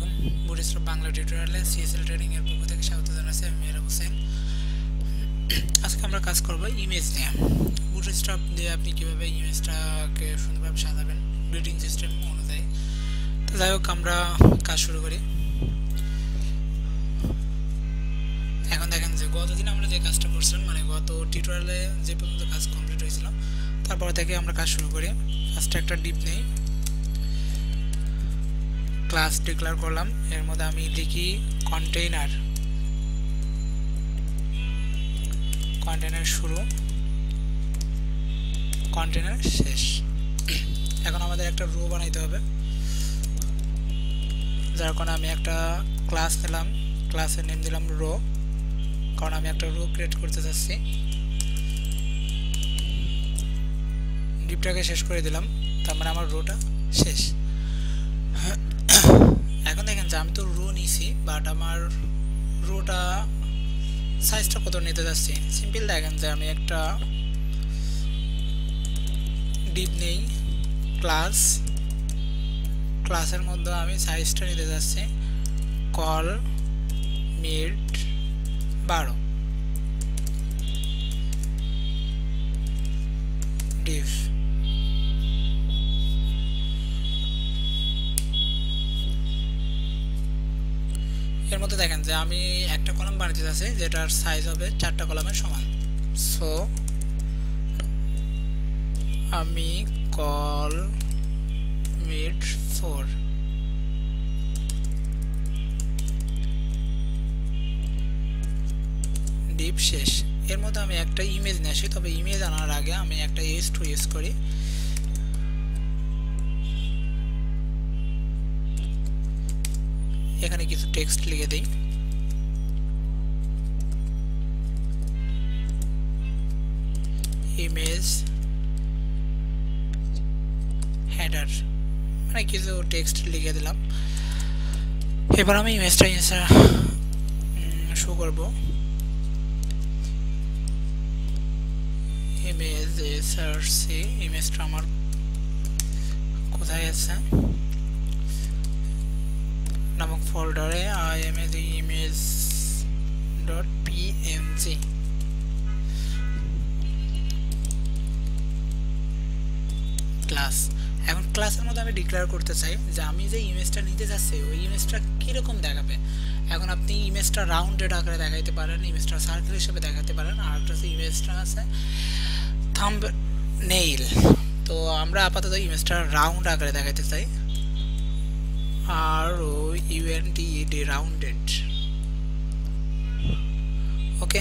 আলাইকুম বুটস্ট্র্যাপ বাংলা টিউটোরিয়ালে CSL training এর পক্ষ থেকে স্বাগত জানাচ্ছি আমি মেহরাব হোসেন। আজকে আমরা কাজ করব ইমেজ নিয়ে। বুটস্ট্র্যাপ দিয়ে আপনি কিভাবে ইমেজটাকে সুন্দরভাবে সাজাবেন গ্রিডিং সিস্টেম অনুযায়ী। তো যাই হোক আমরা কাজ শুরু করি। এখন দেখেন যে গতদিন আমরা যে কাজটা করছিলাম মানে গত টিউটোরিয়ালে যে পর্যন্ত কাজ কমপ্লিট হয়েছিল তারপর থেকে আমরা কাজ শুরু করি। ফার্স্টে একটা ডিপ নেই, ক্লাস ডিক্লেয়ার করলাম, এর মধ্যে আমি লিখি কন্টেইনার, কন্টেইনার শুরু, কন্টেইনার শেষ। এখন আমাদের একটা রো বানাইতে হবে, যার কারণে আমি একটা ক্লাস নিলাম, ক্লাসের নেম দিলাম রো, কারণ আমি একটা রো ক্রিয়েট করতে চাচ্ছি। ডিপটাকে শেষ করে দিলাম, তার মানে আমার রোটা শেষ। এখন দেখেন যে আমি তো রো নিছি, বাট আমার রোটা সাইজটা কত নিতে যাচ্ছি। সিম্পল দেখেন যে আমি একটা ডিপ নেই, ক্লাসের মধ্যে আমি সাইজটা নিতে যাচ্ছি কল মিড 12 ডিভ। এর মধ্যে দেখেন যে আমি একটা কলাম বানাতে চাচ্ছি যেটার সাইজ হবে 4টা কলামের সমান। সো আমি কল মিড 4 ডিপ শেষ। এর মধ্যে আমি একটা ইমেজ নিয়ে আসি, তবে ইমেজ আনার আগে আমি একটা h2 ইউজ করি। এখানে কিছু টেক্সট লিখে দেই, ইমেজ হেডার, মানে কিছু টেক্সট লিখে দিলাম। এবার আমি ইমেজটা শো করব। ইমেজ এসআরসি, ইমেজটা আমার কোথায় আছে নামক ফোল্ডারে image.png। ক্লাস, এখন ক্লাসের মধ্যে আমি ডিক্লেয়ার করতে চাই যে আমি যে ইমেজটা নিতে যাচ্ছি ওই ইমেজটা কীরকম দেখাবে। এখন আপনি ইমেজটা রাউন্ডেড আকারে দেখাইতে পারেন, ইমেজটা সার্কেল হিসেবে দেখাতে পারেন, আর একটা ইমেজটা আছে থাম্বনেইল। তো আমরা আপাতত ইমেজটা রাউন্ড আকারে দেখাইতে চাই, ROUNDED রাউন্ডেড। ওকে,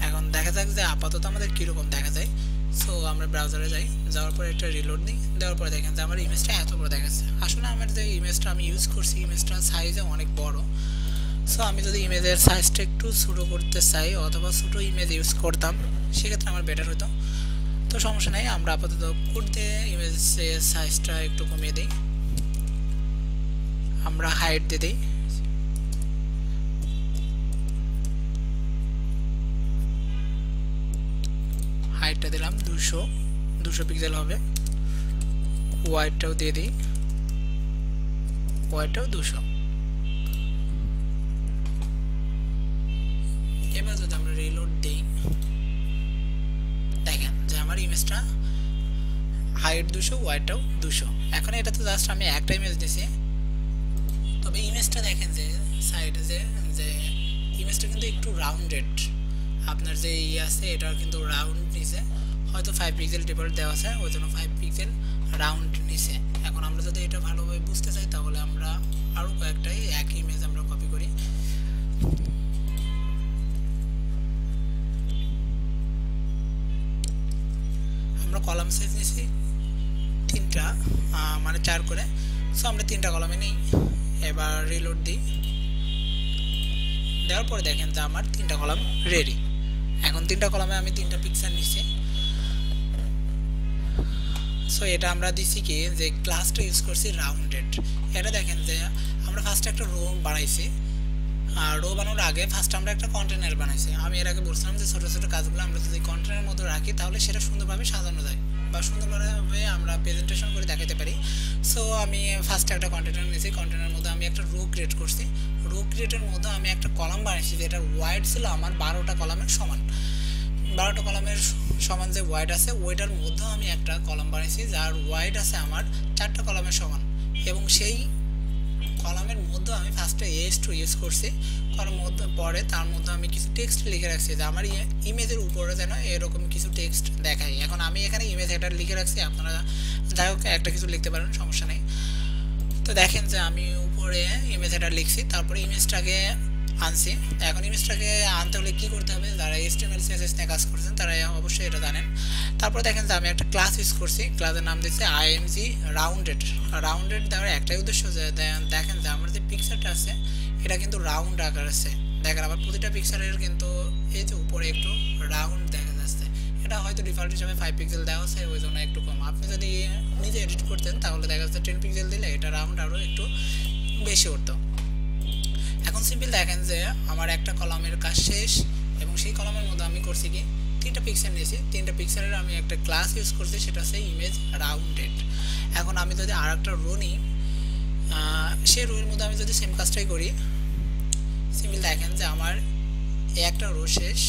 এখন দেখা যাক যে আপাতত আমাদের কীরকম দেখা যায়। সো আমরা ব্রাউজারে যাই, যাওয়ার পরে একটা রিলোড দিই, দেওয়ার পরে দেখেন যে আমার ইমেজটা এত বড় দেখাচ্ছে। আসলে আমার যে ইমেজটা আমি ইউজ করছি ইমেজটা সাইজে অনেক বড়। সো আমি যদি ইমেজের সাইজটা একটু ছোটো করতে চাই অথবা ছোটো ইমেজ ইউজ করতাম সেক্ষেত্রে আমার বেটার হতো। তো সমস্যা নেই, আমরা আপাতত কোড দিয়ে ইমেজের সাইজটা একটু কমিয়ে দিই, আমরা হাইট দিয়ে দিই, হাইটটা দিলাম 200 পিক্সেল হবে, ওয়াইডটাও দিয়ে দিই, ওয়াইডটাও 200। এবার যদি আমরা রিলোড দিই দেখেন যে আমার ইমেজটা হাইট 200, ওয়াইডটাও 200। এখন এটা তো জাস্ট আমি একটা ইমেজ দিয়েছি, তবে ইমেজটা দেখেন যে সাইডে যে ইমেজটা কিন্তু একটু রাউন্ডেড। আপনার যে আছে এটা কিন্তু রাউন্ড নিছে, হয়তো 5 পিক্সেল ডিফল্ট দেওয়া আছে ওই জন্য 5 পিক্সেল রাউন্ড নিছে। এখন আমরা যদি এটা ভালোভাবে বুঝতে চাই তাহলে আমরা আরও কয়েকটাই একই ইমেজ আমরা কপি করি। আমরা কলাম সাইজ নিছি 3টা, মানে 4 করে। সো আমরা 3টা কলামে নিই, এবার রিলোড দিই, দেওয়ার পরে দেখেন যে আমার 3টা কলাম রেডি। এখন 3টা কলামে আমি 3টা পিকচার নিচ্ছি। সো এটা আমরা দিছি কি যে ক্লাসটা ইউজ করছি রাউন্ডেড। এটা দেখেন যে আমরা ফার্স্টে একটা রো বানাইছি, আর রো বানানোর আগে ফার্স্ট আমরা একটা কন্টেনার বানাইছি। আমি এর আগে বলছিলাম যে ছোটো ছোটো কাজগুলো আমরা যদি কন্টেনারের মধ্যে রাখি তাহলে সেটা সুন্দরভাবে সাজানো যায়। বা সুন্দরভাবে আমরা প্রেজেন্টেশন করে দেখাতে পারি। সো আমি ফার্স্টে একটা কন্টেনার নিয়েছি, কন্টেনারের মধ্যে আমি একটা রো ক্রিয়েট করছি। রো ক্রিয়েটের মধ্যে আমি একটা কলাম বানিয়েছি, যেটার ওয়াইড ছিল আমার 12টা কলামের সমান। 12টা কলামের সমান যে ওয়াইড আছে ওইটার মধ্যেও আমি একটা কলাম বানিয়েছি যার ওয়াইড আছে আমার 4টা কলামের সমান, এবং সেই কলামের মধ্যে আমি ফার্স্টে এস2 ইউজ করছি, করার মধ্যে পরে তার মধ্যে আমি কিছু টেক্সট লিখে রাখছি যে আমার ইমেজের উপরে যেন এরকম কিছু টেক্সট দেখায়। এখন আমি এখানে ইমেজ হেডার লিখে রাখছি, আপনারা যাই হোক একটা কিছু লিখতে পারেন, সমস্যা নেই। তো দেখেন যে আমি উপরে ইমেজ হেডার লিখছি, তারপরে ইমেজটাকে আনছি। এখন ইমেজটাকে আনতে হলে কী করতে হবে, যারা HTML CSS নিয়ে কাজ করছেন তারা অবশ্যই এটা জানেন। তারপর দেখেন যে আমি একটা ক্লাস ইউজ করছি, ক্লাসের নাম দিচ্ছি IMG রাউন্ডেড। রাউন্ডেড দেওয়ার একটাই উদ্দেশ্য যে দেখেন যে আমার যে পিকচারটা আছে এটা কিন্তু রাউন্ড আকার আছে। দেখেন আমার প্রতিটা পিকচারের কিন্তু এই যে উপরে একটু রাউন্ড দেখা যাচ্ছে, এটা হয়তো ডিফল্ট হিসাবে 5 পিক্সেল দেওয়া আছে, ওই জন্য একটু কম। আপনি যদি নিজে এডিট করতেন তাহলে দেখা যাচ্ছে 10 পিক্সেল দিলে এটা রাউন্ড আরও একটু বেশি উঠতো। এখন সিম্পল দেখেন যে আমার একটা কলামের কাজ শেষ, এবং সেই কলামের মধ্যে আমি করছি কি 3টা পিক্সেল নিয়েছি। 3টা পিক্সেলের আমি একটা ক্লাস ইউজ করছি, সেটা হচ্ছে ইমেজ রাউন্ডেড। এখন আমি যদি আর একটা রো নিই, সেই রোয়ের মধ্যে আমি যদি সেম কাজটাই করি, সিম্পল দেখেন যে আমার একটা রো শেষ,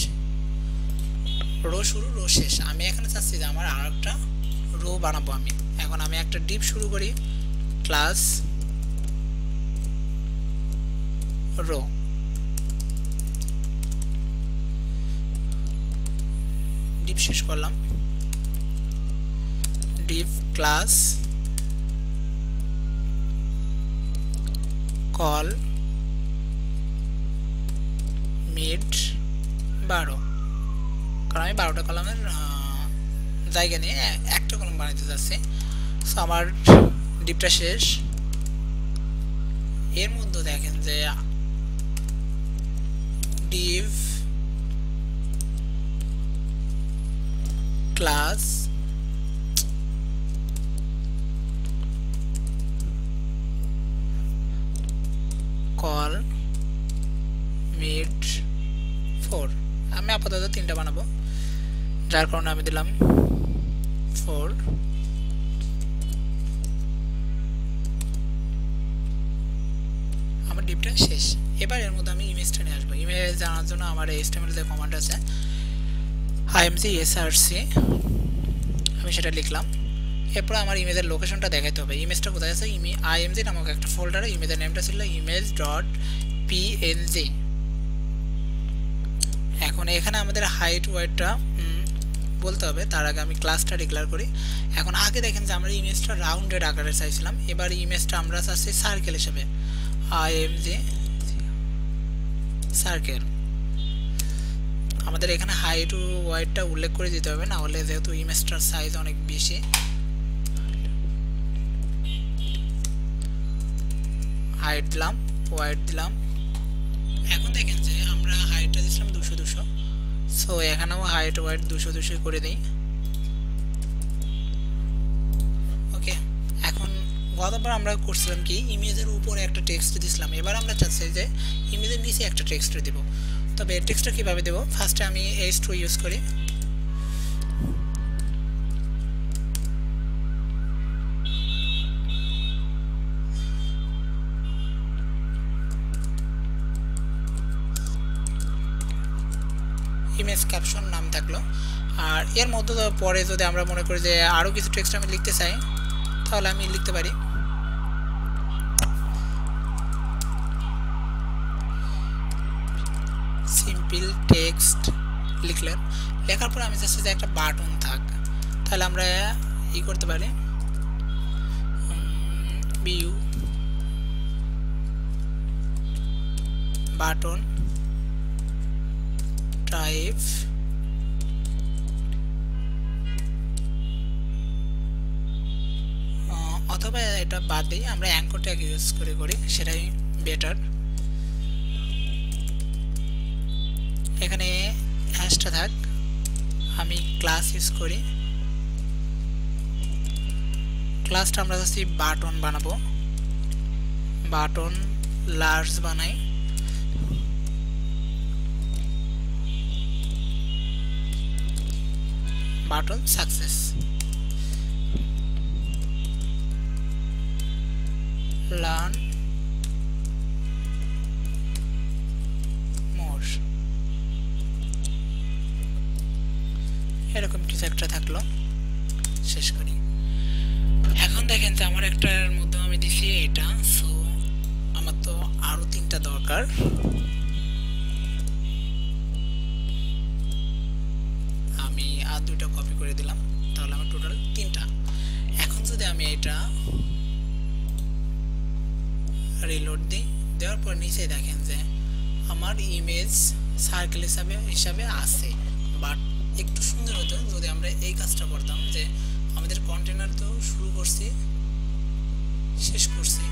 রো শুরু রো শেষ। আমি এখানে চাচ্ছি যে আমার আর একটা রো বানাবো আমি। এখন আমি একটা ডিপ শুরু করি, ক্লাস রো, ডিপ শেষ করলাম, ডিপ ক্লাস কল মিড 12, কারণ আমি 12টা কলামের জায়গা নিয়ে একটা কলাম বানাতে যাচ্ছি। সো আমার ডিপটা শেষ। এর মধ্যে দেখেন যে div class call mid 4, আমি আপাতত 3টা বানাবো, যার কারণে আমি দিলাম 4। আমার ডিপটা শেষ। এবার এর মধ্যে আমি ইমেজটা নিয়ে আসবো। ইমেজ জানার জন্য আমার HTML যে কমান্ড আছে IMG src, আমি সেটা লিখলাম। এরপর আমার ইমেজের লোকেশনটা দেখাইতে হবে। ইমেজটা কোথায় আছে, IMG নামক একটা ফোল্ডারে ইমেজের নেমটা ছিল image.png। এখন এখানে আমাদের হাইট ওয়েটটা বলতে হবে, তার আগে আমি ক্লাসটা ডিক্লেয়ার করি। এখন আগে দেখেন যে আমরা ইমেজটা রাউন্ডেড আকারে চাইছিলাম, এবার ইমেজটা আমরা চাচ্ছি সার্কেল হিসেবে, IMG সার্কেল। আমাদের এখানে হাইট ও ওয়াইডটা উল্লেখ করে দিতে হবে, না হলে যেহেতু ইমেজটার সাইজ অনেক বেশি। হাইট দিলাম, ওয়াইড দিলাম। এখন দেখেন যে আমরা হাইটটা দিয়েছিলাম 200। সো এখানেও হাইট ওয়াইড 200 করে দিই। ওকে, এখন গতবার আমরা করছিলাম কি ইমেজের উপরে একটা টেক্সট দিছিলাম, এবার আমরা চাচ্ছি যে ইমেজের নিচে একটা টেক্সট দেব। তবে টেক্সটটা কিভাবে দেব, ফার্স্টে আমি h2 ইউজ করি। ইমেজ ক্যাপশন নাম থাকলো, আর এর মধ্যে পরে যদি আমরা মনে করি যে আরও কিছু টেক্সট আমি লিখতে চাই তাহলে আমি লিখতে পারি। সিম্পল টেক্সট লিখলেন, লেখার পর আমি চাচ্ছি যে একটা বাটন থাক, তাহলে আমরা ই করতে পারি ভিউ বাটন টাইপ অথবা এটা বাদ দিই, আমরা অ্যাঙ্কর ট্যাগ ইউজ করি সেটাই বেটার। এখানে হ্যাশটা থাক, আমি ক্লাস ইউজ করি। ক্লাসটা আমরা যাচ্ছি বাটন বানাবো, বাটন লার্জ বানাই। Button success. লার্ন মোর, এরকম কিছু একটা থাকলো। শেষ করি। এখন দেখেন যে আমার একটার মধ্যে আমি দিছি এটা, সো আমার তো আরো 3টা দরকার। আমি আর 2টা কপি করে দিলাম, তাহলে আমার টোটাল 3টা। এখন যদি আমি এটা রিলোড দিই, দেওয়ার পর নিচে দেখেন যে আমার ইমেজ সার্কেল হিসাবে আছে। বাট একটু সুন্দর হতো যদি আমরা এই কাজটা করতাম যে আমাদের কন্টেনার তো শুরু করছি, শেষ করছি,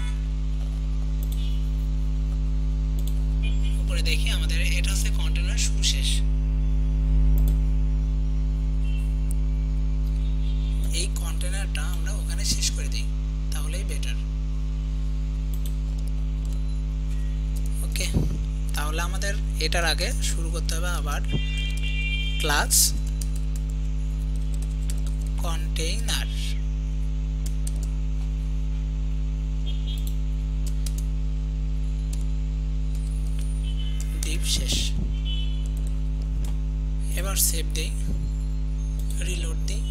উপরে দেখি আমাদের এটা হচ্ছে কন্টেনার শুরু শেষ। এই কন্টেনারটা আমরা ওখানে শেষ করে দিই, তাহলেই বেটার। ওকে, তাহলে আমাদের এটার আগে শুরু করতে হবে আবার ক্লাস কন্টেইনার। ডিপ শেষ। এবার সেভ দেই, রিলোড দিই।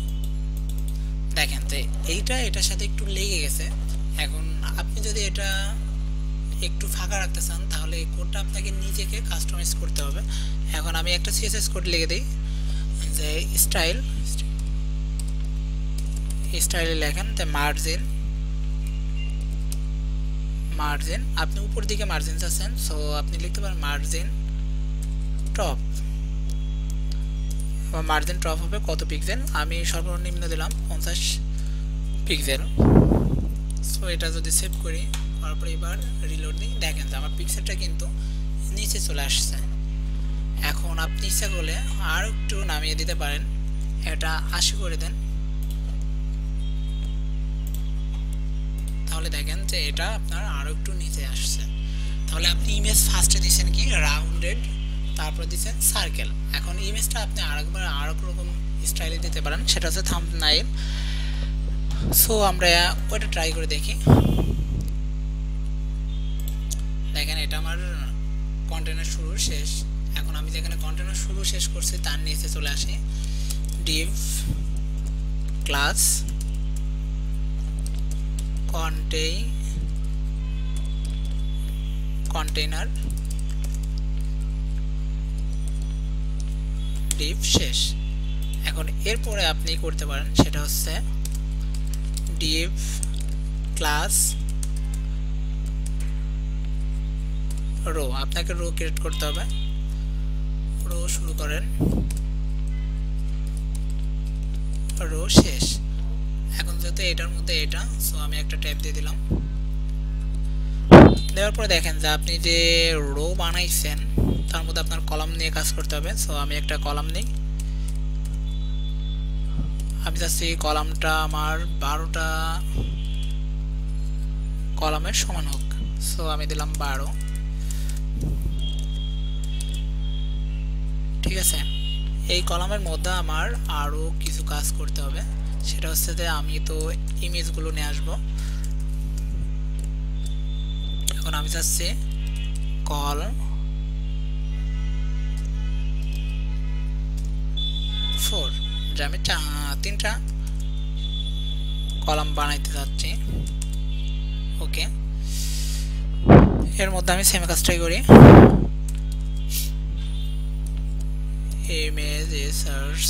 দেখেন যে এইটা এটার সাথে একটু লেগে গেছে। এখন আপনি যদি এটা একটু ফাঁকা রাখতে চান তাহলে এই কোডটা আপনাকে নিজেকে কাস্টমাইজ করতে হবে। এখন আমি একটা সিএসএস কোড লিখে দিই যে স্টাইলে লেখেন যে মার্জিন আপনি উপর দিকে মার্জিন চাচ্ছেন, সো আপনি লিখতে পারেন মার্জিন টপ। মার্জিন টপ হবে কত পিক্সেল, আমি সর্বনিম্ন দিলাম 50 পিক্সেল। সো এটা যদি সেভ করি, তারপর এবার রিলোড দিই, দেখেন যে আমার পিক্সেলটা কিন্তু নিচে চলে আসছে। এখন আপনি ইচ্ছা করলে আর একটু নামিয়ে দিতে পারেন, এটা 80 করে দেন, তাহলে দেখেন যে এটা আপনার আরো একটু নিচে আসছে। তাহলে আপনি ইমেজ ফার্স্টে দিচ্ছেন কি রাউন্ডেড, তারপর দিচ্ছেন সার্কেল। এখন ইমেজটা আপনি আরেকবার আরেক রকম স্টাইলে দিতে পারেন, সেটা হচ্ছে থাম্বনেইল। সো আমরা ওটা ট্রাই করে দেখি। দেখেন এটা আমার কন্টেনার শুরু শেষ। এখন আমি যেখানে কন্টেনার শুরু শেষ করছি তার নিচে চলে আসি ডিভ ক্লাস কন্টেইনার ডিভ শেষ। এখন এরপরে আপনি করতে পারেন সেটা হচ্ছে ডিভ ক্লাস রো। আপনাকে রো ক্রিয়েট করতে হবে, রো শুরু করেন, রো শেষ। এখন যেহেতু এটার মধ্যে এটা, সো আমি একটা ট্যাব দিয়ে দিলাম। দেওয়ার পরে দেখেন যে আপনি যে রো বানাইছেন তার মধ্যে আপনার কলাম নিয়ে কাজ করতে হবে। সো আমি একটা কলাম নিই, আমি চাচ্ছি কলামটা আমার 12টা কলামের সমান হোক। সো আমি দিলাম 12। ঠিক আছে, এই কলামের মধ্যে আমার আরো কিছু কাজ করতে হবে, সেটা হচ্ছে যে আমি তো ইমেজগুলো নিয়ে আসবো। এখন আমি চাচ্ছি কল 4, যে আমি 3টা কলাম বানাইতে চাচ্ছি। ওকে, এর মধ্যে আমি সেম কাজটাই করি, image search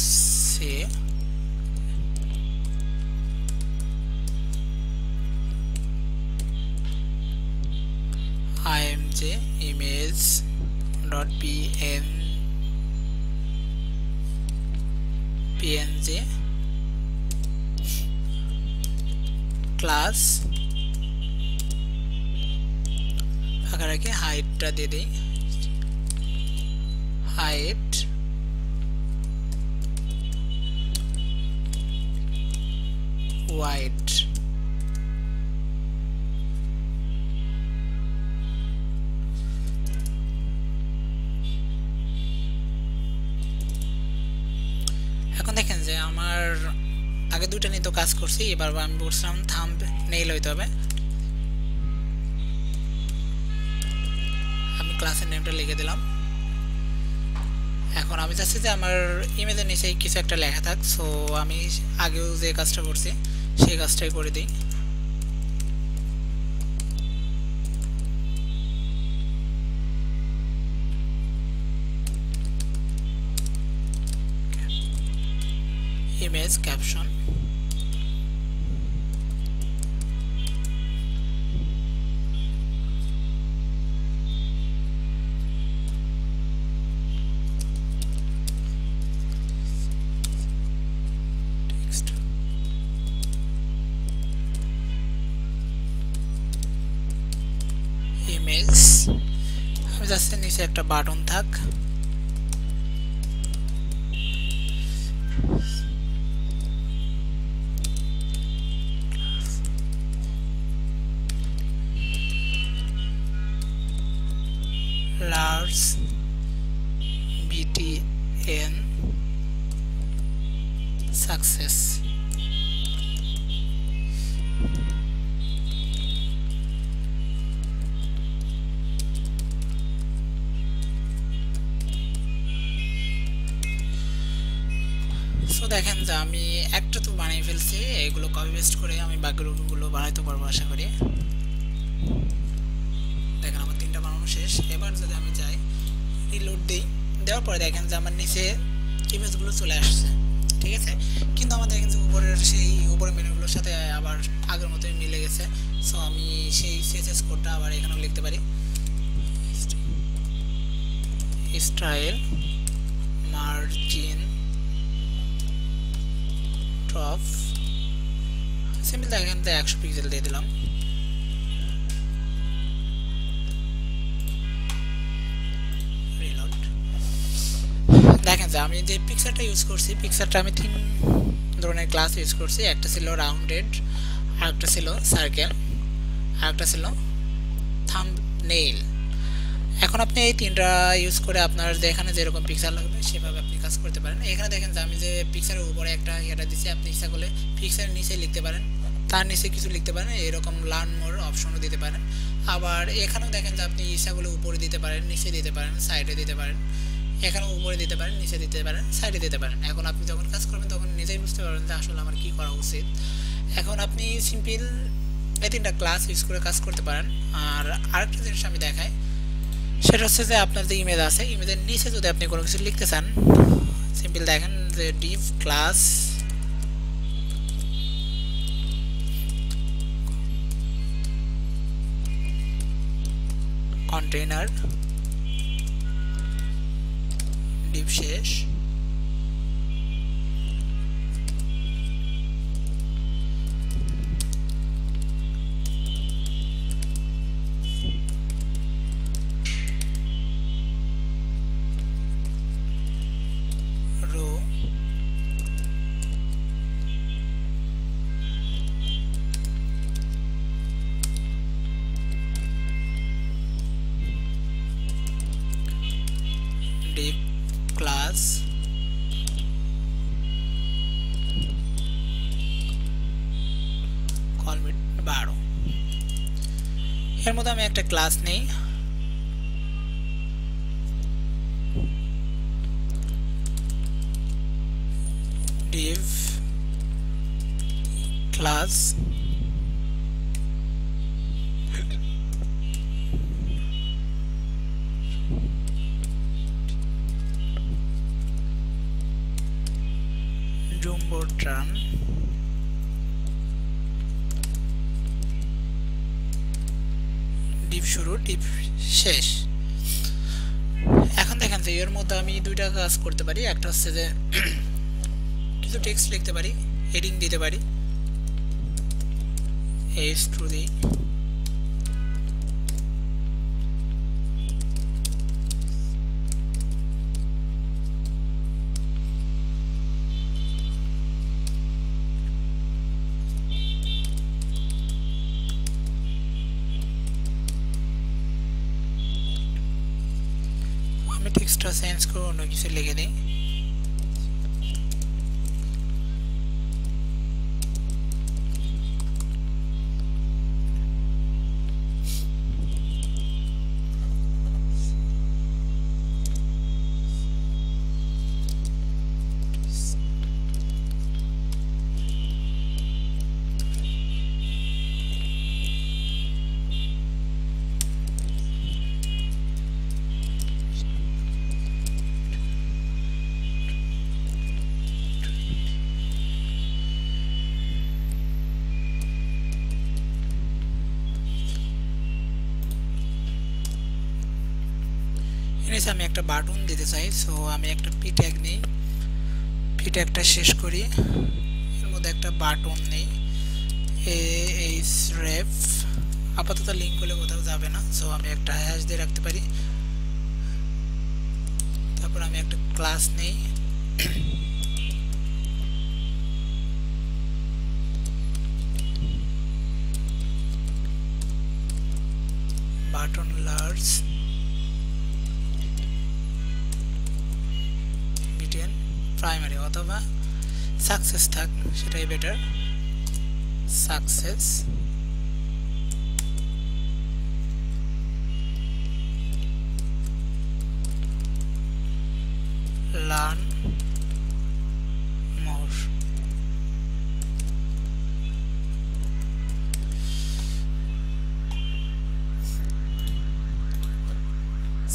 img image dot png class ফাঁকা রেখে হাইটটা দিয়ে দিই, হাইট ওয়াইড। এখন দেখেন যে আমার আগে 2টা নিয়ে তো কাজ করছি, এবার আমি বলছিলাম থাম্বনেইল হইতে হবে। ক্লাসের নেমটা লিখে দিলাম। এখন আমি চাচ্ছি যে আমার ইমেজের নিচে কিছু একটা লেখা থাক, সো আমি আগেও যে কাজটা করছি সেই কাজটাই করে দিই। ইমেজ ক্যাপশন, ইমেজ, আমি চাচ্ছি নিচে একটা বাটন থাক। Large BTN success. সো দেখেন যে আমি একটা তো বানিয়ে ফেলছি, এগুলো কপি পেস্ট করে আমি বাকিগুলো বানাইতে পারবো আশা করি। দেখেন আমার 3টা বানানো শেষ। এবার যদি আমি যাই রিলোড দিই, দেওয়ার পরে দেখেন যে আমার নিচে ইমেজগুলো চলে আসছে, ঠিক আছে। কিন্তু আমার দেখেন যে উপরের সেই উপরের মেনুগুলোর সাথে আবার আগের মতোই মিলে গেছে। সো আমি সেই CSS কোডটা আবার এখানেও লিখতে পারি, স্টাইল মার্জিন টপ, সিম্পল দেখেন যে 100 পিক্সেল দিয়ে দিলাম। রিলোড, দেখেন যে আমি যে পিকচারটা ইউজ করছি, পিকচারটা আমি 3 ধরনের ক্লাস ইউজ করছি। একটা ছিল রাউন্ডেড, আরেকটা ছিল সার্কেল, আরেকটা ছিল থাম্বনেইল। এখন আপনি এই 3টা ইউজ করে আপনার যেখানে যেরকম পিকচার লাগবে সেভাবে আপনি কাজ করতে পারেন। এখানে দেখেন যে আমি যে পিকচারের উপরে একটা ইয়েটা দিচ্ছি, আপনি ইচ্ছা করলে পিকচারের নিচে লিখতে পারেন, তার নিচে কিছু লিখতে পারেন, এরকম লার্ন মোর অপশনও দিতে পারেন। আবার এখানেও দেখেন যে আপনি ইচ্ছা করলে উপরে দিতে পারেন, নিচে দিতে পারেন, সাইডে দিতে পারেন, এখানেও উপরে দিতে পারেন, নিচে দিতে পারেন, সাইডে দিতে পারেন। এখন আপনি যখন কাজ করবেন তখন নিজেই বুঝতে পারবেন যে আসলে আমার কী করা উচিত। এখন আপনি সিম্পল এই 3টা ক্লাস ইউজ করে কাজ করতে পারেন। আর আরেকটা জিনিস আমি দেখাই, সেটা হচ্ছে যে আপনার যে ইমেজ আছে, ইমেজের নিচে যদি আপনি কোনো কিছু লিখতে চান, সিম্পল দেখেন যে ডিভ ক্লাস কন্টেইনার ডিভ শেষ, রো ডিভ ক্লাস কলমিট 12। এর মধ্যে আমি একটা ক্লাস নেই, ডিভ ক্লাস জুম্বোট্রান ডিভ শুরু ডিভ শেষ। এখন দেখেন যে এর মধ্যে আমি 2টা কাজ করতে পারি। একটা হচ্ছে যে কিছু টেক্সট লিখতে পারি, হেডিং দিতে পারি, এইচ টু দি আমি টেক্সটটা চেঞ্জ করে অন্য কিছু লিখে দিই। নিয়েছি, আমি একটা বাটন দিতে চাই। সো আমি একটা পি ট্যাগ নিই, পি ট্যাগটা শেষ করি, এর মধ্যে একটা বাটন নেই, এইচ রেফ। আপাতত লিঙ্ক করলে কোথাও যাবে না, সো আমি একটা হ্যাশ দিয়ে রাখতে পারি। তারপর আমি একটা ক্লাস নেই, বাটন লার্জ বিটেন প্রাইমারি, অথবা সাকসেস থাক, সেটাই better. Success learn more.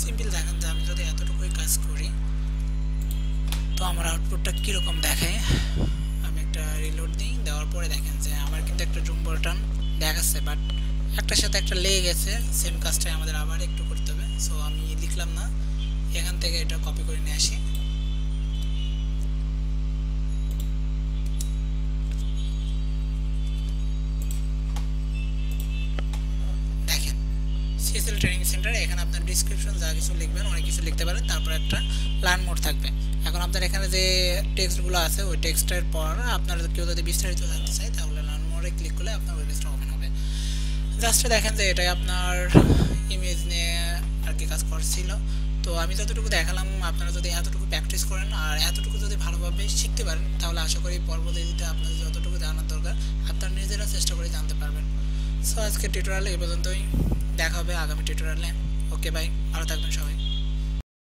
Simple দেখেন যে আমি যদি এতটুকুই কাজ করি তো আমার আউটপুটটা কীরকম দেখায়। আমি একটা রিলোড দিই, দেওয়ার পরে দেখেন যে আমার কিন্তু একটা জুম বাটন দেখাচ্ছে, বাট একটার সাথে একটা লেগে গেছে। সেম কাজটাই আমাদের আবার একটু করতে হবে। সো আমি লিখলাম না, এখান থেকে এটা কপি করে নিয়ে আসি। দেখেন সিএসএল ট্রেনিং সেন্টার, এখানে আপনার ডিসক্রিপশন যা কিছু লিখবেন অনেক কিছু লিখতে পারেন, তারপর একটা লার্ন মোড থাকবে। এখন আপনার এখানে যে টেক্সটগুলো আছে ওই টেক্সটের পর আপনার কেউ যদি বিস্তারিত জানতে চায় তাহলে লার্ন মোডে ক্লিক করলে আপনার ওই পেজটা ওপেন হবে। জাস্ট দেখেন যে এটাই আপনার ইমেজ নিয়ে আর কি কাজ করছিল। তো আমি যতটুকু দেখালাম, আপনারা যদি এতটুকু প্র্যাকটিস করেন আর এতটুকু যদি ভালোভাবে শিখতে পারেন তাহলে আশা করি পরবর্তীতে আপনাদের যতটুকু জানার দরকার আপনারা নিজেরা চেষ্টা করে জানতে পারবেন। সো আজকে টিউটোরিয়াল এই পর্যন্তই, দেখা হবে আগামী টিউটোরিয়ালে। ওকে বাই, ভালো থাকবেন সবাই।